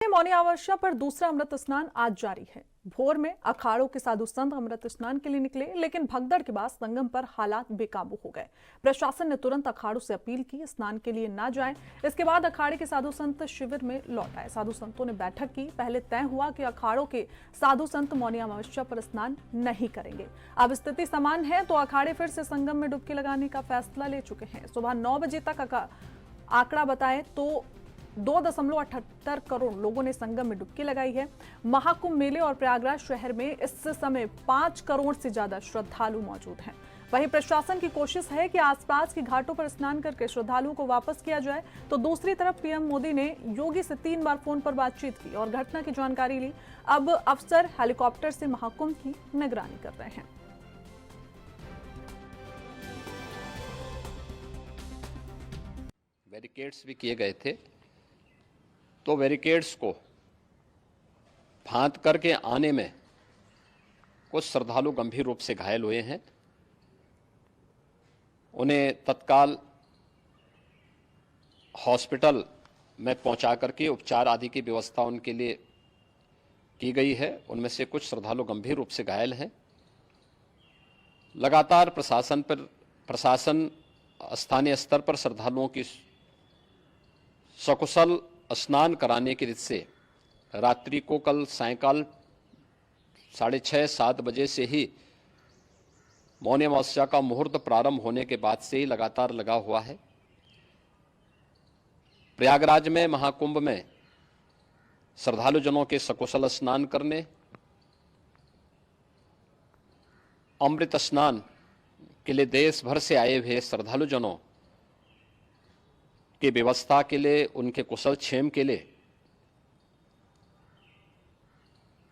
मौनी अमावस्या पर दूसरा अमृत स्नान आज जारी है। भोर में अखाड़ों के साधु संत अमृत स्नान के लिए निकले, लेकिन भगदड़ के बाद संगम पर हालात बेकाबू हो गए। प्रशासन ने तुरंत अखाड़ों से अपील की स्नान के लिए ना जाएं। इसके बाद अखाड़े के साधु संत शिविर में लौट आए। साधु संतों ने बैठक की। पहले तय हुआ कि अखाड़ों के साधु संत मौनी अमावस्या पर स्नान नहीं करेंगे। अब स्थिति समान है तो अखाड़े फिर से संगम में डुबकी लगाने का फैसला ले चुके हैं। सुबह 9 बजे तक आंकड़ा बताए तो 2.78 करोड़ लोगों ने संगम में डुबकी लगाई है। महाकुंभ मेले और प्रयागराज शहर में इस समय 5 करोड़ से ज्यादा श्रद्धालु मौजूद हैं। वहीं प्रशासन की कोशिश है कि आसपास के घाटों पर स्नान करके श्रद्धालुओं को वापस किया जाए। तो दूसरी तरफ पीएम मोदी ने योगी से 3 बार फोन पर बातचीत की और घटना की जानकारी ली। अब अफसर हेलीकॉप्टर से महाकुंभ की निगरानी कर रहे हैं। बैरिकेड्स भी किए गए थे, तो बैरिकेड्स को फांद करके आने में कुछ श्रद्धालु गंभीर रूप से घायल हुए हैं। उन्हें तत्काल हॉस्पिटल में पहुंचा करके उपचार आदि की व्यवस्था उनके लिए की गई है। उनमें से कुछ श्रद्धालु गंभीर रूप से घायल हैं। लगातार प्रशासन स्थानीय स्तर पर श्रद्धालुओं की सकुशल स्नान कराने की रीत से रात्रि को कल सायंकाल 6:30-7 बजे से ही मौनी अमावस्या का मुहूर्त प्रारंभ होने के बाद से ही लगातार लगा हुआ है। प्रयागराज में महाकुंभ में श्रद्धालु जनों के सकुशल स्नान करने, अमृत स्नान के लिए देश भर से आए हुए श्रद्धालु जनों की व्यवस्था के लिए, उनके कुशल क्षेम के लिए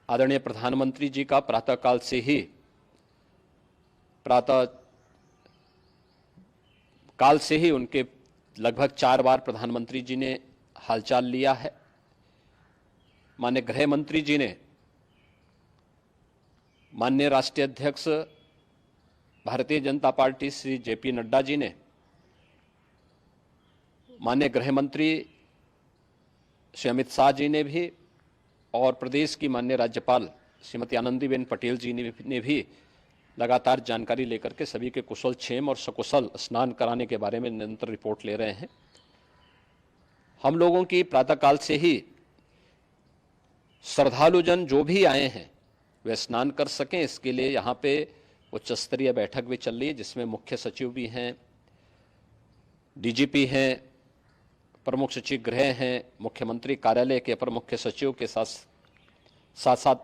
आदरणीय प्रधानमंत्री जी का प्रातःकाल से ही उनके लगभग 4 बार प्रधानमंत्री जी ने हालचाल लिया है। माननीय गृह मंत्री जी ने, माननीय राष्ट्रीय अध्यक्ष भारतीय जनता पार्टी श्री जेपी नड्डा जी ने, माननीय गृह मंत्री श्री अमित शाह जी ने भी और प्रदेश की माननीय राज्यपाल श्रीमती आनंदीबेन पटेल जी ने भी लगातार जानकारी लेकर के सभी के कुशल क्षेम और सकुशल स्नान कराने के बारे में निरंतर रिपोर्ट ले रहे हैं। हम लोगों की प्रातःकाल से ही श्रद्धालु जन जो भी आए हैं वे स्नान कर सकें, इसके लिए यहाँ पे उच्च स्तरीय बैठक भी चल रही है, जिसमें मुख्य सचिव भी हैं, डीजीपी हैं, प्रमुख सचिव गृह हैं, मुख्यमंत्री कार्यालय के अपर मुख्य सचिव के साथ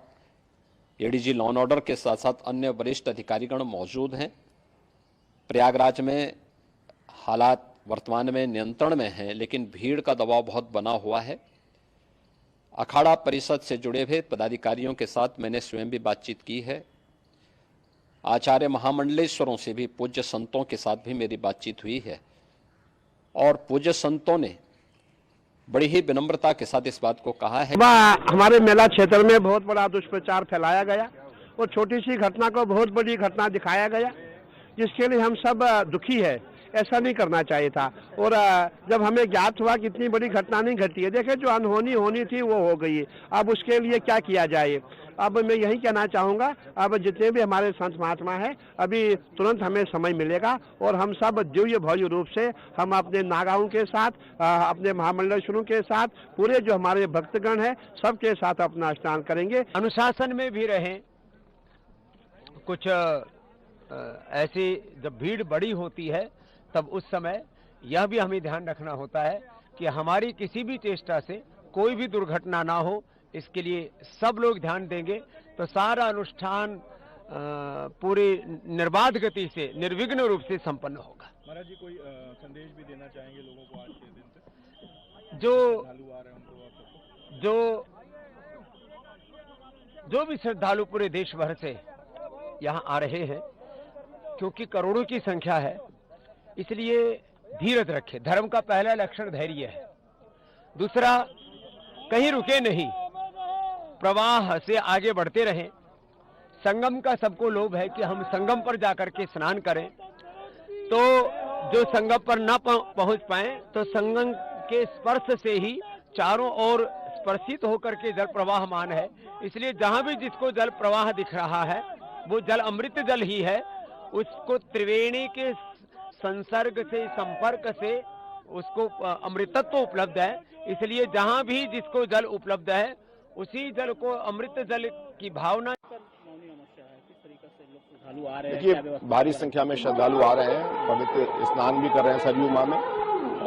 एडीजी लॉ एंड ऑर्डर के साथ साथ अन्य वरिष्ठ अधिकारीगण मौजूद हैं। प्रयागराज में हालात वर्तमान में नियंत्रण में हैं, लेकिन भीड़ का दबाव बहुत बना हुआ है। अखाड़ा परिषद से जुड़े हुए पदाधिकारियों के साथ मैंने स्वयं भी बातचीत की है। आचार्य महामंडलेश्वरों से भी, पूज्य संतों के साथ भी मेरी बातचीत हुई है और पूज्य संतों ने बड़ी ही विनम्रता के साथ इस बात को कहा है। हमारे मेला क्षेत्र में बहुत बड़ा दुष्प्रचार फैलाया गया और छोटी सी घटना को बहुत बड़ी घटना दिखाया गया, जिसके लिए हम सब दुखी है। ऐसा नहीं करना चाहिए था। और जब हमें ज्ञात हुआ कि इतनी बड़ी घटना नहीं घटी है, देखे जो अनहोनी होनी थी वो हो गई है। अब उसके लिए क्या किया जाए? अब मैं यही कहना चाहूँगा, अब जितने भी हमारे संत महात्मा हैं, अभी तुरंत हमें समय मिलेगा और हम सब दिव्य भव्य रूप से हम अपने नागाओं के साथ, अपने महामंडलेश्वरों के साथ, पूरे जो हमारे भक्तगण हैं सबके साथ अपना स्नान करेंगे। अनुशासन में भी रहें। कुछ ऐसी जब भीड़ बड़ी होती है तब उस समय यह भी हमें ध्यान रखना होता है कि हमारी किसी भी चेष्टा से कोई भी दुर्घटना ना हो। इसके लिए सब लोग ध्यान देंगे तो सारा अनुष्ठान पूरी निर्बाध गति से, निर्विघ्न रूप से संपन्न होगा। महाराज जी, कोई संदेश भी देना चाहेंगे लोगों को आज के दिन से? जो भी श्रद्धालु पूरे देश भर से यहाँ आ रहे हैं, क्योंकि करोड़ों की संख्या है, इसलिए धीरज रखें। धर्म का पहला लक्षण धैर्य है। दूसरा, कहीं रुके नहीं, प्रवाह से आगे बढ़ते रहें। संगम का सबको लोभ है कि हम संगम पर जाकर के स्नान करें, तो जो संगम पर न पहुंच पाए तो संगम के स्पर्श से ही चारों ओर स्पर्शित होकर के जल प्रवाहमान है, इसलिए जहां भी जिसको जल प्रवाह दिख रहा है वो जल अमृत जल ही है। उसको त्रिवेणी के संसर्ग से, संपर्क से उसको अमृतत्व उपलब्ध है। इसलिए जहां भी जिसको जल उपलब्ध है उसी जल को अमृत जल की भावना। देखिए, भारी संख्या में श्रद्धालु आ रहे हैं, पवित्र स्नान भी कर रहे हैं सरयू मां में,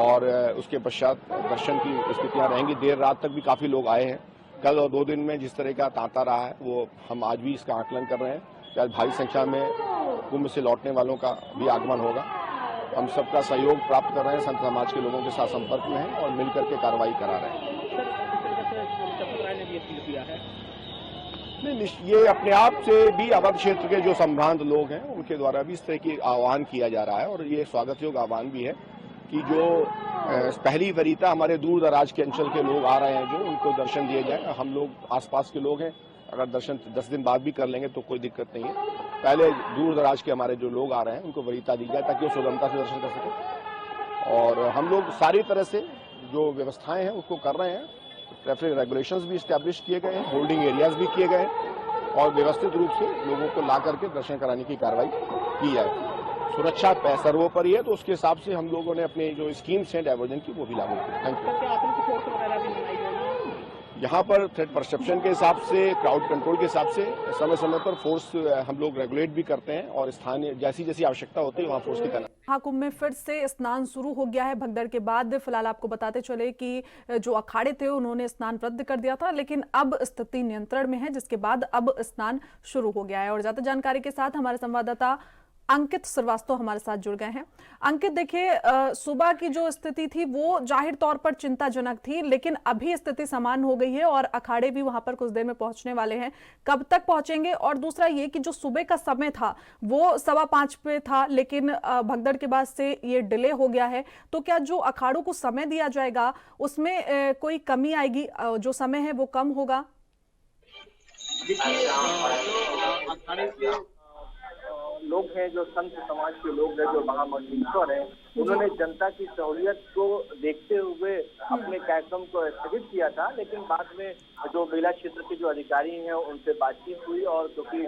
और उसके पश्चात दर्शन की स्थितियां रहेंगी। देर रात तक भी काफी लोग आए हैं। कल और 2 दिन में जिस तरह का तांता रहा है वो हम आज भी इसका आकलन कर रहे हैं कि आज भारी संख्या में कुंभ से लौटने वालों का भी आगमन होगा। हम सबका सहयोग प्राप्त कर रहे हैं, संत समाज के लोगों के साथ संपर्क में हैं और मिलकर के कार्रवाई करा रहे हैं। नहीं, ये अपने आप से भी अवध क्षेत्र के जो संभ्रांत लोग हैं उनके द्वारा भी इस तरह की आह्वान किया जा रहा है, और ये स्वागत योग्य आह्वान भी है कि जो पहली वरीयता हमारे दूर दराज के अंचल के लोग आ रहे हैं जो उनको दर्शन दिए जाए। हम लोग आसपास के लोग हैं, अगर दर्शन 10 दिन बाद भी कर लेंगे तो कोई दिक्कत नहीं है। पहले दूर दराज के हमारे जो लोग आ रहे हैं उनको वरीयता दी जाए ताकि वो सुगमता से दर्शन कर सकें। और हम लोग सारी तरह से जो व्यवस्थाएं हैं उसको कर रहे हैं। ट्रैफिक रेगुलेशंस भी स्टैब्लिश किए गए हैं, होल्डिंग एरियाज भी किए गए हैं, और व्यवस्थित रूप से लोगों को ला करके दर्शन कराने की कार्रवाई की जाए। सुरक्षा सर्वोपरि है, तो उसके हिसाब से हम लोगों ने अपने जो स्कीम्स हैं डाइवर्जन की वो भी लागू की। Thank you. यहाँ पर थ्रेट परसेप्शन के हिसाब से, क्राउड कंट्रोल के हिसाब से समय समय पर फोर्स हम लोग रेगुलेट भी करते हैं, और स्थानीय जैसी जैसी आवश्यकता होती है वहाँ फोर्स की तैनाती। महाकुंभ में फिर से स्नान शुरू हो गया है भगदड़ के बाद। फिलहाल आपको बताते चले कि जो अखाड़े थे उन्होंने स्नान रद्द कर दिया था, लेकिन अब स्थिति नियंत्रण में है, जिसके बाद अब स्नान शुरू हो गया है। और ज्यादा जानकारी के साथ हमारे संवाददाता अंकित श्रीवास्तव हमारे साथ जुड़ गए हैं। अंकित, देखिए, सुबह की जो स्थिति थी वो जाहिर तौर पर चिंताजनक थी, लेकिन अभी स्थिति सामान्य हो गई है और अखाड़े भी वहां पर कुछ देर में पहुंचने वाले हैं। कब तक पहुंचेंगे? और दूसरा ये कि जो सुबह का समय था वो 5:15 पे था, लेकिन भगदड़ के बाद से ये डिले हो गया है, तो क्या जो अखाड़ों को समय दिया जाएगा उसमें कोई कमी आएगी? जो समय है वो कम होगा? देखिए, अखाड़े के लोग हैं, जो संत समाज के लोग हैं, जो महामंडलेश्वर हैं, उन्होंने जनता की सहूलियत को देखते हुए अपने कार्यक्रम को स्थगित किया था। लेकिन बाद में जो मेला क्षेत्र के जो अधिकारी हैं उनसे बातचीत हुई, और क्योंकि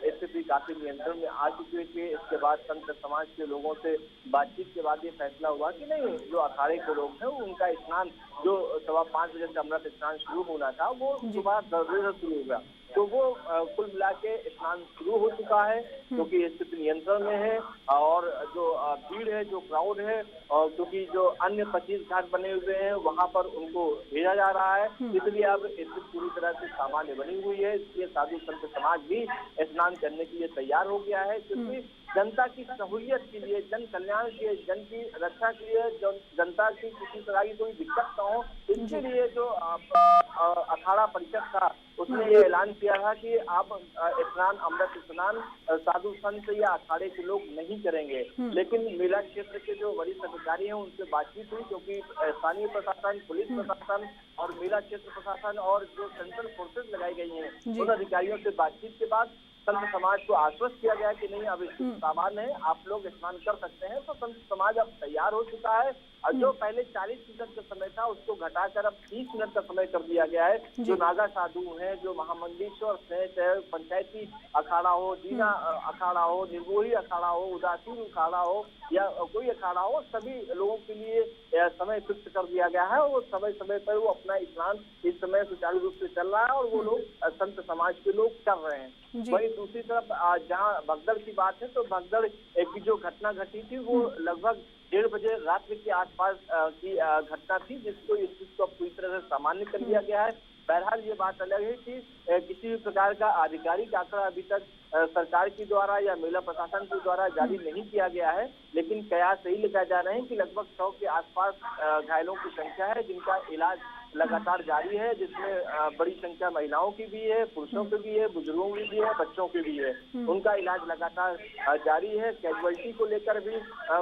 स्थिति काफी नियंत्रण में आ चुकी थी, इसके बाद संत समाज के लोगों से बातचीत के बाद ये फैसला हुआ कि नहीं, जो अखाड़े के लोग हैं उनका स्नान जो 5:15 बजे से अमृत स्नान शुरू होना था वो सुबह 10 बजे से शुरू हो गया। तो वो कुल मिला के स्नान शुरू हो चुका है, क्योंकि स्थिति नियंत्रण में है। और जो भीड़ है, जो क्राउड है, और क्योंकि जो अन्य 25 घाट बने हुए हैं वहां पर उनको भेजा जा रहा है, इसलिए अब स्थिति पूरी तरह से सामान्य बनी हुई है। इसलिए साधु संत समाज भी स्नान करने के लिए तैयार हो गया है, क्योंकि जनता की सहूलियत के लिए, जन कल्याण के, जन की रक्षा के लिए, जनता की किसी तरह की कोई दिक्कत न हो, इसके लिए जो अखाड़ा परिषद था उसने ये ऐलान किया था कि आप स्नान, अमृत स्नान साधु संत या अखाड़े के लोग नहीं करेंगे। लेकिन मेला क्षेत्र के जो वरिष्ठ अधिकारी हैं उनसे बातचीत हुई, क्योंकि स्थानीय प्रशासन, पुलिस प्रशासन और मेला क्षेत्र प्रशासन और जो सेंट्रल फोर्सेज लगाई गई हैं उन अधिकारियों से बातचीत के बाद संत समाज को आश्वस्त किया गया कि नहीं, अब स्थिति सामान्य है, आप लोग स्नान कर सकते हैं। तो संत समाज अब तैयार हो चुका है, और जो पहले 40 मिनट का समय था उसको घटाकर अब 30 मिनट का समय कर दिया गया है। जो नागा साधु हैं, जो महामंडलेश्वर से चाहे पंचायती अखाड़ा हो, दीना अखाड़ा हो, निर्मोही अखाड़ा हो, उदासीन अखाड़ा हो या कोई अखाड़ा हो, सभी लोगों के लिए समय फिक्स कर दिया गया है। और समय समय पर वो अपना स्नान इस समय सुचारू रूप से चल रहा है, और वो लोग संत समाज के लोग कर रहे हैं। वही दूसरी तरफ जहाँ भगदड़ की बात है, तो भगदड़ की जो घटना घटी थी वो लगभग 1:30 बजे रात्रि के आसपास की घटना थी, जिसको इस चीज को पूरी तरह से सामान्य कर लिया गया है। बहरहाल ये बात अलग है कि किसी भी प्रकार का आधिकारिक आंकड़ा अभी तक सरकार के द्वारा या मेला प्रशासन के द्वारा जारी नहीं किया गया है, लेकिन कयास यही लगाए जा रहे हैं कि लगभग 100 के आसपास घायलों की संख्या है, जिनका इलाज लगातार जारी है, जिसमें बड़ी संख्या महिलाओं की भी है, पुरुषों की भी है, बुजुर्गों की भी है, बच्चों की भी है। उनका इलाज लगातार जारी है। कैजुअलिटी को लेकर भी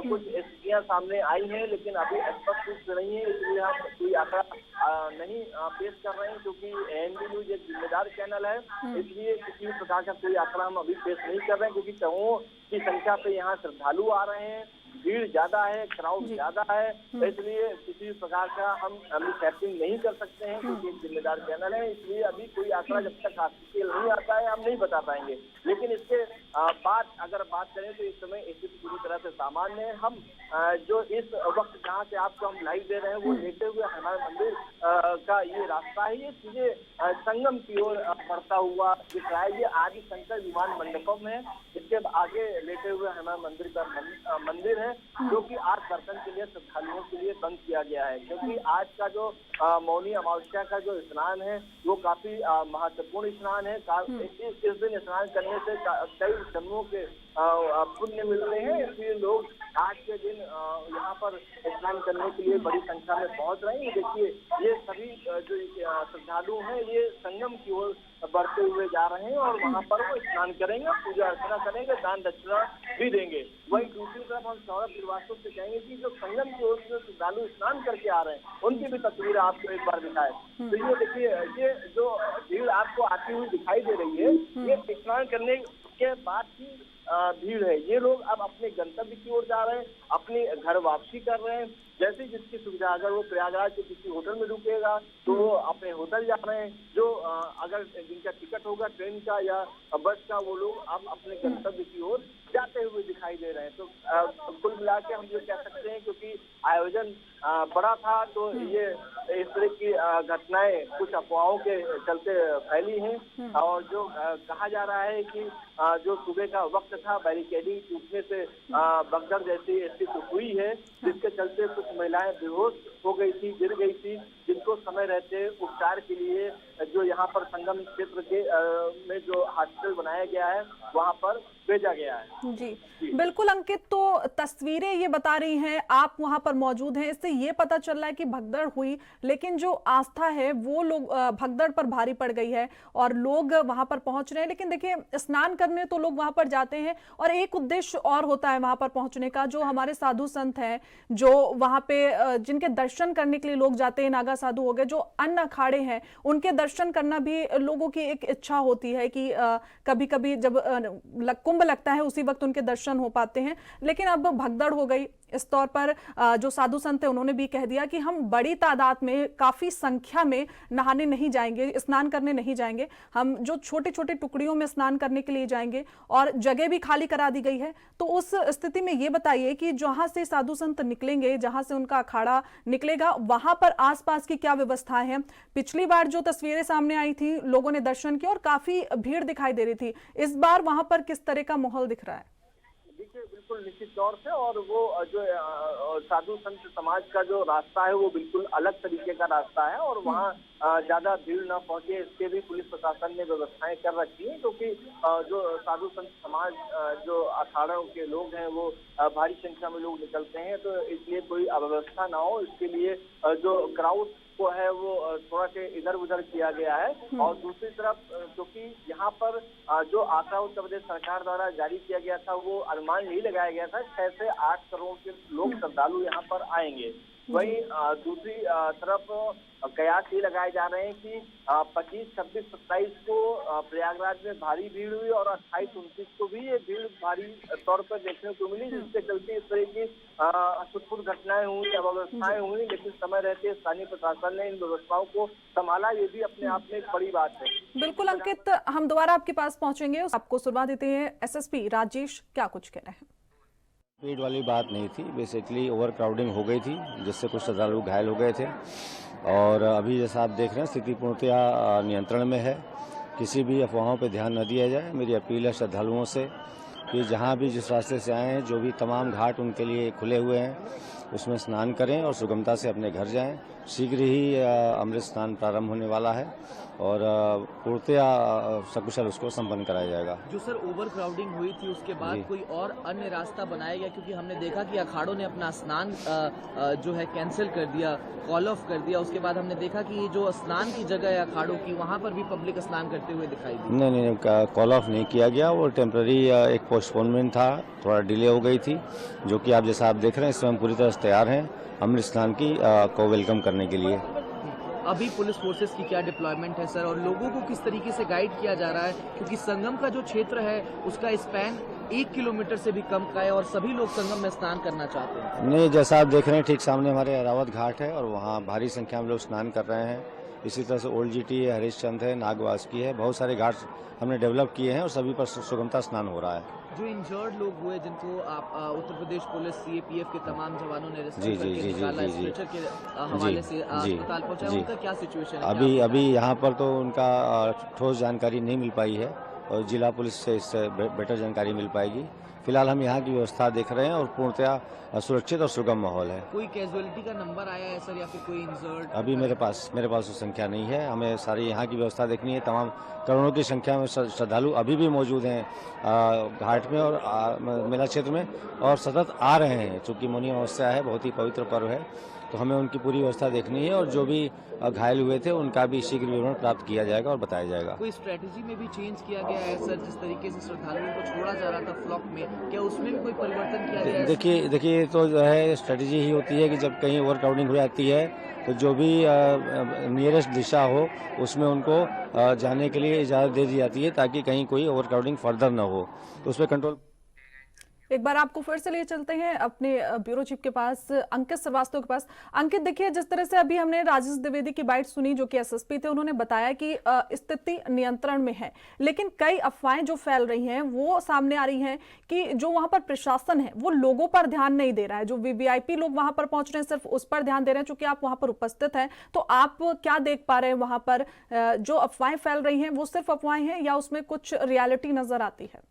कुछ स्थितियां सामने आई हैं, लेकिन अभी स्पष्ट रूप से नहीं है, इसलिए हम कोई आंकड़ा नहीं पेश कर रहे हैं, क्योंकि एएनबी न्यूज एक जिम्मेदार चैनल है, इसलिए किसी भी प्रकार का कोई आंकड़ा हम अभी पेश नहीं कर रहे हैं, क्योंकि करोड़ों की संख्या पे यहाँ श्रद्धालु आ रहे हैं। भीड़ ज्यादा है, क्राउड ज्यादा है, इसलिए किसी भी प्रकार का हम मिसहैपनिंग नहीं कर सकते हैं क्योंकि एक जिम्मेदार चैनल है। इसलिए अभी कोई आंकड़ा जब तक ऑफिशियल नहीं आता है हम नहीं बता पाएंगे। लेकिन इसके बाद अगर बात करें तो इस समय स्थिति पूरी तरह से सामान्य है। हम जो इस वक्त जहाँ से आपको हम लाइव दे रहे हैं वो लेटे हुए हनुमान मंदिर का ये रास्ता है, ये सीधे संगम की ओर बढ़ता हुआ दिख रहा है। ये आदि शंकर विमान मंडपम है, इसके आगे लेटे हुए हनुमान मंदिर का मंदिर है जो कि आज दर्शन के लिए श्रद्धालुओं के लिए बंद किया गया है क्योंकि आज का जो मौनी अमावस्या का जो स्नान है वो काफी महत्वपूर्ण स्नान है। इस दिन स्नान करने से कई जन्मों के पुण्य मिलते हैं, इसलिए लोग आज के दिन यहाँ पर स्नान करने के लिए बड़ी संख्या में पहुंच रहे हैं। देखिए ये सभी जो श्रद्धालु हैं ये संगम की ओर बढ़ते हुए जा रहे हैं और वहाँ पर वो स्नान करेंगे, पूजा अर्चना करेंगे, दान दक्षिणा भी देंगे। वहीं दूसरी तरफ हम सौरभ श्रीवास्तव से कहेंगे कि जो संगम की ओर से श्रद्धालु स्नान करके आ रहे हैं उनकी भी तस्वीर आपको एक बार दिखाए। तो ये देखिए ये जो भीड़ आपको आती हुई दिखाई दे रही है ये स्नान करने के बाद की भीड़ है। ये लोग अब अपने गंतव्य की ओर जा रहे हैं, अपनी घर वापसी कर रहे हैं। जैसे जिसकी सुविधा, अगर वो प्रयागराज के किसी होटल में रुकेगा तो वो अपने होटल जा रहे हैं, जो अगर जिनका टिकट होगा ट्रेन का या बस का वो लोग अब अपने गंतव्य की ओर जाते हुए दिखाई दे रहे हैं। तो कुल मिला के हम ये कह सकते हैं क्योंकि आयोजन बड़ा था तो ये इस तरह की घटनाएं कुछ अफवाहों के चलते फैली हैं और जो कहा जा रहा है कि जो सुबह का वक्त था बैरिकेडिंग टूटने से भगदड़ जैसी स्थिति हुई है जिसके चलते कुछ महिलाएं बेहोश हो गई थी, गिर गई थी, जिनको समय रहते उपचार के लिए जो यहाँ पर संगम क्षेत्र के में जो हॉस्पिटल बनाया गया है वहाँ पर भेजा गया है। जी बिल्कुल अंकित, तो तस्वीरें ये बता रही हैं, आप वहां पर मौजूद हैं, इससे ये पता चल रहा है कि भगदड़ हुई लेकिन जो आस्था है वो लोग भगदड़ पर भारी पड़ गई है और लोग वहां पर पहुंच रहे हैं। लेकिन देखिए स्नान करने तो लोग वहां पर जाते हैं और एक उद्देश्य और होता है वहां पर पहुंचने का, जो हमारे साधु संत हैं जो वहां पे जिनके दर्शन करने के लिए लोग जाते हैं, नागा साधु हो गए, जो अन्य अखाड़े हैं उनके दर्शन करना भी लोगों की एक इच्छा होती है कि कभी कभी जब कुंभ लगता है उसी वक्त उनके दर्शन हो पाते हैं। लेकिन अब भगदड़ हो गई, इस तौर पर जो साधु संत है उन्होंने भी कह दिया कि हम बड़ी तादाद में काफी संख्या में नहाने नहीं जाएंगे, स्नान करने नहीं जाएंगे, हम जो छोटे छोटे टुकड़ियों में स्नान करने के लिए जाएंगे और जगह भी खाली करा दी गई है। तो उस स्थिति में ये बताइए कि जहां से साधु संत निकलेंगे, जहां से उनका अखाड़ा निकलेगा, वहां पर आसपास की क्या व्यवस्थाएं हैं? पिछली बार जो तस्वीरें सामने आई थी लोगों ने दर्शन किया और काफी भीड़ दिखाई दे रही थी, इस बार वहां पर किस तरह का माहौल दिख रहा है? देखिए बिल्कुल निश्चित तौर से, और वो जो साधु संत समाज का जो रास्ता है वो बिल्कुल अलग तरीके का रास्ता है और वहाँ ज्यादा भीड़ न पहुंचे इसके भी पुलिस प्रशासन ने व्यवस्थाएं कर रखी है क्योंकि जो साधु संत समाज जो अखाड़ों के लोग हैं वो भारी संख्या में लोग निकलते हैं, तो इसलिए कोई अव्यवस्था ना हो इसके लिए जो क्राउड को है वो थोड़ा से इधर उधर किया गया है। और दूसरी तरफ क्योंकि यहाँ पर जो आंकड़ा उत्तर प्रदेश सरकार द्वारा जारी किया गया था वो अनुमान यही लगाया गया था 6 से 8 करोड़ के लोग श्रद्धालु यहाँ पर आएंगे। वहीं दूसरी तरफ कयास ये लगाए जा रहे हैं कि 25, 26, 27 को प्रयागराज में भारी भीड़ हुई और 28, 29 को भी ये भीड़ भारी तौर पर देखने को मिली, जिसके चलते इस तरह की छुटपुट घटनाएं हुई, अव्यवस्थाएं हुई, लेकिन समय रहते स्थानीय प्रशासन ने इन व्यवस्थाओं को संभाला, ये भी अपने आप में एक बड़ी बात है। बिल्कुल अंकित, हम दोबारा आपके पास पहुंचेंगे, आपको सुनवा देते हैं एसएसपी राजेश क्या कुछ कह रहे हैं। स्पीड वाली बात नहीं थी, बेसिकली ओवर क्राउडिंग हो गई थी जिससे कुछ श्रद्धालु घायल हो गए थे और अभी जैसा आप देख रहे हैं स्थिति पूर्णतया नियंत्रण में है। किसी भी अफवाहों पर ध्यान न दिया जाए। मेरी अपील है श्रद्धालुओं से कि जहां भी जिस रास्ते से आए हैं, जो भी तमाम घाट उनके लिए खुले हुए हैं उसमें स्नान करें और सुगमता से अपने घर जाएं। शीघ्र ही अमृत स्नान प्रारंभ होने वाला है और पूर्णतया सकुशल उसको संपन्न कराया जाएगा। जो सर ओवर क्राउडिंग हुई थी उसके बाद कोई और अन्य रास्ता बनाया गया? क्योंकि हमने देखा कि अखाड़ों ने अपना स्नान जो है कैंसिल कर दिया, कॉल ऑफ कर दिया। उसके बाद हमने देखा कि जो स्नान की जगह है अखाड़ों की, वहाँ पर भी पब्लिक स्नान करते हुए दिखाई दी। नहीं, कॉल ऑफ नहीं किया गया, वो टेम्पररी एक पोस्टपोनमेंट था, थोड़ा डिले हो गई थी, जो कि आप जैसा आप देख रहे हैं इसमें हम पूरी तरह से तैयार हैं अमृत स्नान की को वेलकम करने के लिए। अभी पुलिस फोर्सेस की क्या डिप्लॉयमेंट है सर, और लोगों को किस तरीके से गाइड किया जा रहा है, क्योंकि संगम का जो क्षेत्र है उसका स्पैन 1 किलोमीटर से भी कम का है और सभी लोग संगम में स्नान करना चाहते हैं। नहीं, जैसा आप देख रहे हैं ठीक सामने हमारे अरावत घाट है और वहाँ भारी संख्या में लोग स्नान कर रहे हैं। इसी तरह से ओल्ड जीटी है, हरिश्चंद है, नागवासुकी है, बहुत सारे घाट हमने डेवलप किए हैं और सभी पर सुगमता स्नान हो रहा है। जो इंजर्ड लोग हुए जिनको आप उत्तर प्रदेश पुलिस सीएपीएफ के तमाम जवानों ने रेस्क्यू जी, करके जी, निकाला, जी, जी, स्ट्रेचर के हवाले से जी, अस्पताल पहुंचाया, जी। उनका क्या सिचुएशन है? अभी यहाँ पर तो उनका ठोस जानकारी नहीं मिल पाई है और जिला पुलिस से इससे बेटर जानकारी मिल पाएगी। फिलहाल हम यहाँ की व्यवस्था देख रहे हैं और पूर्णतया सुरक्षित और सुगम माहौल है। कोई कैजुअलिटी का नंबर आया है सर, या फिर कोई इंजर्ड? अभी मेरे पास वो संख्या नहीं है। हमें सारी यहाँ की व्यवस्था देखनी है। तमाम करोड़ों की संख्या में श्रद्धालु अभी भी मौजूद हैं घाट में और मेला क्षेत्र में और सतत आ रहे हैं। चूँकि मौनी अमावस्या है, बहुत ही पवित्र पर्व है, तो हमें उनकी पूरी व्यवस्था देखनी है और जो भी घायल हुए थे उनका भी शीघ्र विवरण प्राप्त किया जाएगा और बताया जाएगा। कोई स्ट्रेटेजी में भी चेंज किया गया है सर, जिस तरीके से श्रद्धालुओं को छोड़ा जा रहा था फ्लॉक में, क्या उसमें भी कोई परिवर्तन किया गया है? देखिए तो जो है स्ट्रेटेजी ही होती है कि जब कहीं ओवर क्राउडिंग हो जाती है तो जो भी नियरेस्ट दिशा हो उसमें उनको जाने के लिए इजाज़त दे दी जाती है ताकि कहीं कोई ओवर क्राउडिंग फर्दर न हो, तो उस पर कंट्रोल। एक बार आपको फिर से लिए चलते हैं अपने ब्यूरो चीफ के पास, अंकित श्रीवास्तव के पास। अंकित, देखिए जिस तरह से अभी हमने राजेश द्विवेदी की बाइट सुनी जो कि एसएसपी थे, उन्होंने बताया कि स्थिति नियंत्रण में है, लेकिन कई अफवाहें जो फैल रही हैं वो सामने आ रही हैं कि जो वहां पर प्रशासन है वो लोगों पर ध्यान नहीं दे रहा है। जो वीवीआईपी लोग वहां पर पहुंच रहे हैं सिर्फ उस पर ध्यान दे रहे हैं। चूंकि आप वहां पर उपस्थित हैं तो आप क्या देख पा रहे हैं वहां पर? जो अफवाहें फैल रही हैं वो सिर्फ अफवाहें हैं या उसमें कुछ रियलिटी नजर आती है?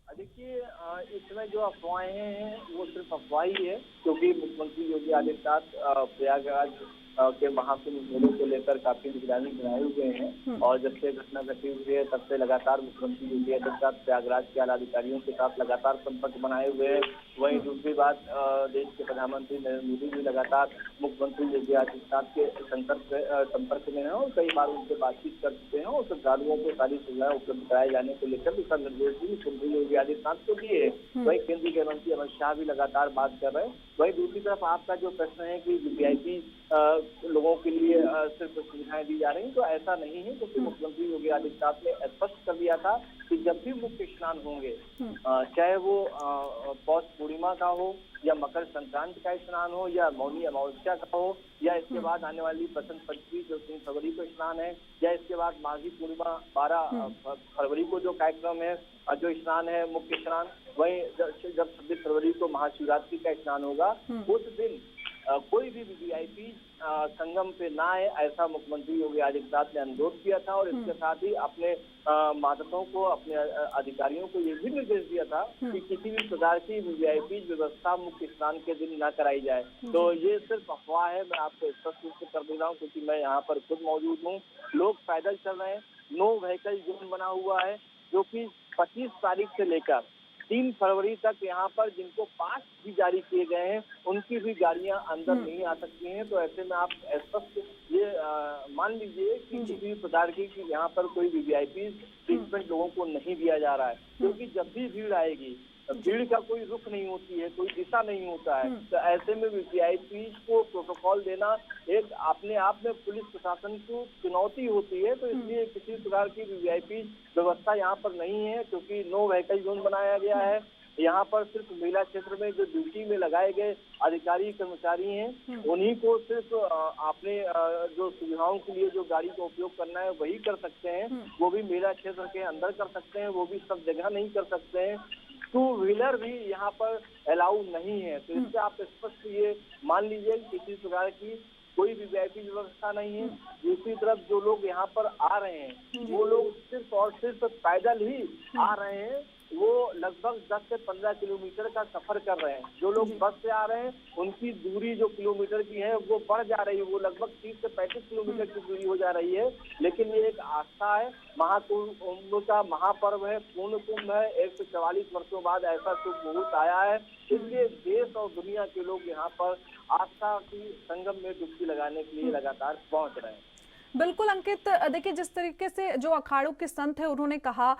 देखिए, इसमें जो अफवाहें हैं वो सिर्फ अफवाह ही है, क्योंकि मुख्यमंत्री योगी आदित्यनाथ प्रयागराज के महाकुंभ मेले को लेकर काफी निगरानी बनाए हुए हैं और जब से घटना घटी हुई है तब से लगातार मुख्यमंत्री योगी आदित्यनाथ प्रयागराज के आला अधिकारियों के साथ लगातार संपर्क बनाए हुए हैं। वहीं दूसरी बात, देश के प्रधानमंत्री नरेंद्र मोदी भी लगातार मुख्यमंत्री योगी आदित्यनाथ के संपर्क में है और कई बार उनसे बातचीत कर चुके हैं और श्रद्धालुओं को सारी सुविधाएं उपलब्ध कराए जाने को लेकर दिशा निर्देश भी मुख्यमंत्री योगी आदित्यनाथ को दिए है। वहीं केंद्रीय गृह मंत्री अमित शाह भी लगातार बात कर रहे हैं। वहीं दूसरी तरफ आपका जो प्रश्न है कि वीवीआईपी लोगों के लिए सिर्फ सुविधाएं दी जा रही, तो ऐसा नहीं है, क्योंकि मुख्यमंत्री योगी आदित्यनाथ ने स्पष्ट कर दिया था कि जब भी मुख्य स्नान होंगे, चाहे वो पौष पूर्णिमा का हो या मकर संक्रांति का स्नान हो या मौनी अमावस्या का हो या इसके बाद आने वाली बसंत पंचमी जो 3 फरवरी को स्नान है या इसके बाद माघी पूर्णिमा 12 फरवरी को जो कार्यक्रम है, जो स्नान है मुख्य स्नान, वहीं जब 26 फरवरी को महाशिवरात्रि का स्नान होगा, उस दिन कोई भी वीवीआईपी संगम पे ना आए, ऐसा मुख्यमंत्री योगी आदित्यनाथ ने अनुरोध किया था। और इसके साथ ही अपने मातहतों को, अपने अधिकारियों को ये भी निर्देश दिया था कि किसी भी प्रकार की वीवीआईपी व्यवस्था मुख्य स्नान के दिन न कराई जाए। तो ये सिर्फ अफवाह है, मैं आपको स्पष्ट रूप से कर दे रहा हूँ, क्योंकि मैं यहाँ पर खुद मौजूद हूँ। लोग पैदल चल रहे हैं, नो व्हीकल जोन बना हुआ है, जो कि 25 तारीख से लेकर 3 फरवरी तक यहाँ पर जिनको पास भी जारी किए गए हैं उनकी भी गाड़ियां अंदर नहीं आ सकती हैं। तो ऐसे में आप स्पष्ट ये मान लीजिए कि किसी भी प्रकार की यहाँ पर कोई वीवीआईपी ट्रीटमेंट लोगों को नहीं दिया जा रहा है, क्योंकि जब भी भीड़ आएगी, भीड़ का कोई रुख नहीं होती है, कोई दिशा नहीं होता है। तो ऐसे में वीवीआईपी को प्रोटोकॉल देना एक अपने आप में पुलिस प्रशासन को चुनौती होती है। तो इसलिए किसी प्रकार की वीवीआईपी व्यवस्था यहाँ पर नहीं है, क्योंकि नो व्हीकल जोन बनाया गया है। यहाँ पर सिर्फ मेला क्षेत्र में जो ड्यूटी में लगाए गए अधिकारी कर्मचारी हैं उन्हीं को सिर्फ अपने जो सुविधाओं के लिए जो गाड़ी का उपयोग करना है वही कर सकते हैं, वो भी मेला क्षेत्र के अंदर कर सकते हैं, वो भी सब जगह नहीं कर सकते हैं। 2 व्हीलर भी यहाँ पर अलाउ नहीं है। तो इससे आप स्पष्ट ये मान लीजिए किसी प्रकार की कोई भी वीवीआईपी व्यवस्था नहीं है। दूसरी तरफ जो लोग यहाँ पर आ रहे हैं वो लोग सिर्फ और सिर्फ पैदल ही आ रहे हैं, वो लगभग 10 से 15 किलोमीटर का सफर कर रहे हैं। जो लोग बस से आ रहे हैं उनकी दूरी जो किलोमीटर की है वो बढ़ जा रही है, वो लगभग 30 से 35 किलोमीटर की दूरी हो जा रही है। लेकिन ये एक आस्था है, महाकुंभ का महापर्व है, पूर्ण कुंभ है, 144 वर्षों बाद ऐसा शुभ मुहूर्त आया है। इसलिए देश और दुनिया के लोग यहाँ पर आस्था की संगम में डुबकी लगाने के लिए लगातार पहुंच रहे हैं। बिल्कुल अंकित, देखिए जिस तरीके से जो अखाड़ों के संत हैं उन्होंने कहा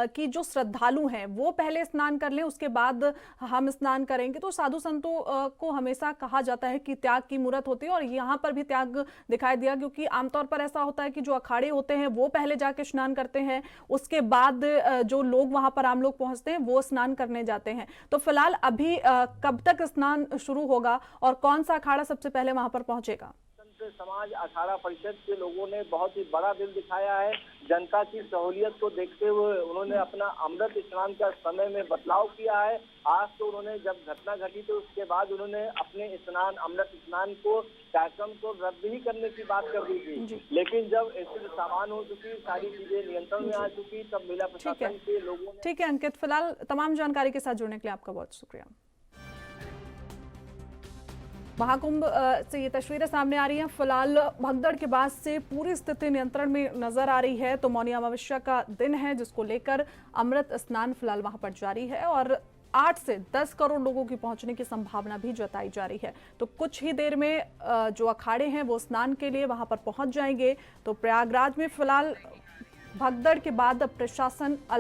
कि जो श्रद्धालु हैं वो पहले स्नान कर लें, उसके बाद हम स्नान करेंगे। तो साधु संतों को हमेशा कहा जाता है कि त्याग की मूर्त होती है और यहाँ पर भी त्याग दिखाई दिया, क्योंकि आमतौर पर ऐसा होता है कि जो अखाड़े होते हैं वो पहले जाके स्नान करते हैं, उसके बाद जो लोग वहां पर आम लोग पहुंचते हैं वो स्नान करने जाते हैं। तो फिलहाल अभी कब तक स्नान शुरू होगा और कौन सा अखाड़ा सबसे पहले वहां पर पहुंचेगा? समाज अखाड़ा परिषद के लोगों ने बहुत ही बड़ा दिल दिखाया है। जनता की सहूलियत को देखते हुए उन्होंने अपना अमृत स्नान का समय में बदलाव किया है। आज तो उन्होंने जब घटना घटी तो उसके बाद उन्होंने अपने अमृत स्नान को कार्यक्रम को रद्द ही करने की बात कर दी थी, लेकिन जब स्थिति सामान्य हो चुकी, सारी चीजें नियंत्रण में आ चुकी, तब मेला प्रशासन के लोगों ने। ठीक है अंकित, फिलहाल तमाम जानकारी के साथ जुड़ने के लिए आपका बहुत शुक्रिया। महाकुंभ से ये तस्वीरें सामने आ रही हैं। फिलहाल भगदड़ के बाद से पूरी स्थिति नियंत्रण में नजर आ रही है। तो मौनी अमावस्या का दिन है जिसको लेकर अमृत स्नान फिलहाल वहां पर जारी है और 8 से 10 करोड़ लोगों की पहुंचने की संभावना भी जताई जा रही है। तो कुछ ही देर में जो अखाड़े हैं वो स्नान के लिए वहां पर पहुंच जाएंगे। तो प्रयागराज में फिलहाल भगदड़ के बाद प्रशासन